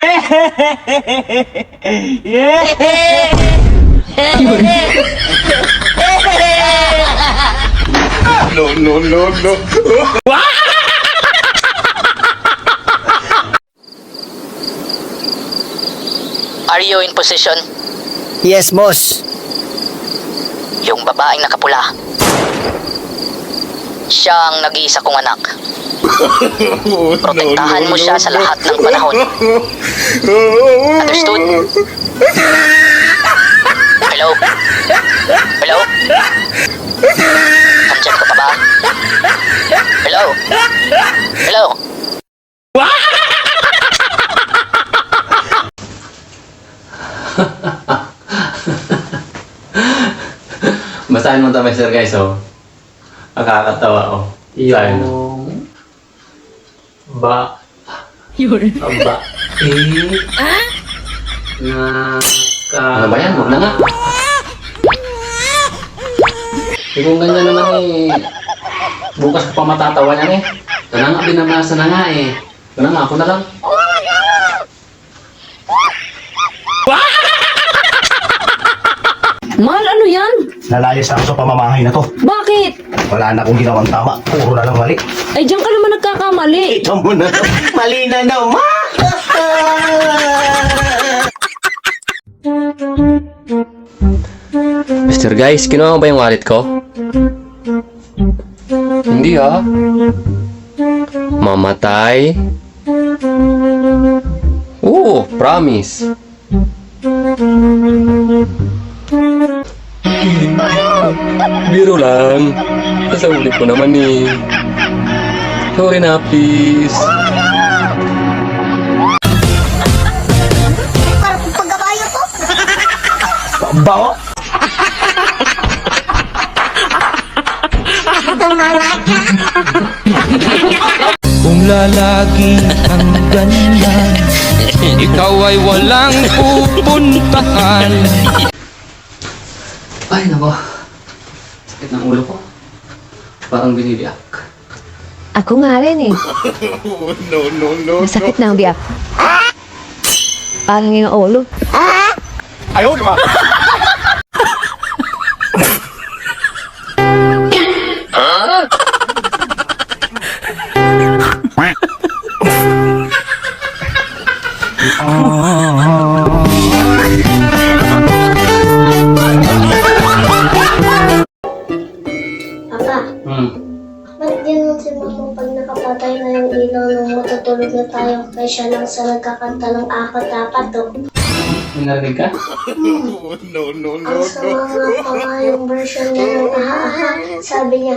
No, no, no, no. Are you in position? Yes, boss. Yung babaeng nakapula. Siya ang nag-iisa kong anak. Protektahan mo siya sa lahat ng panahon. Understood? Hello? Hello? Nandiyan ka pa ba? Hello? Hello? Basahin mo ito, Mr. Guys, oh. Nakakatawa, oh. Iyon. Ba. Ba. Ano ba yan? Huwag na nga. Kung ganyan naman eh, bukas ko pa matatawa yan eh. Ito na nga, binabasa na nga eh. Ito na nga, ako na lang. Mahal, ano yan? Nalayas na ako sa pamamahay na to. Bakit? Wala na akong ginawang tama. Puro na lang mali. Ay, diyan ka naman nagkakamali. Ito mo na. Mali na naman. Mr. Guys, kinuha mo ba yung wallet ko? Hindi ah. Mamatay? Oo, promise. Biro lang. Nasauli ko naman eh. Sorry na, please. Bawa. Kung lalagi ang ganyan, ikaw ay walang pupuntahan. Ay, nako. Sakit ng ulo ko. Parang binibiyak. Ako nga rin eh. No, no, no. Masakit na ang biyak. Parang yung ulo. Ayaw, di ba? Papa, ba't ganun si Mama pag nakapatay na yung ilaw nung matutulog na tayo kaya siya lang sa nagkakanta ng apat-apat to? May narinig ka? No, no, no, Ang sama nga pa nga yung version niya ng aha-aha. Sabi niya,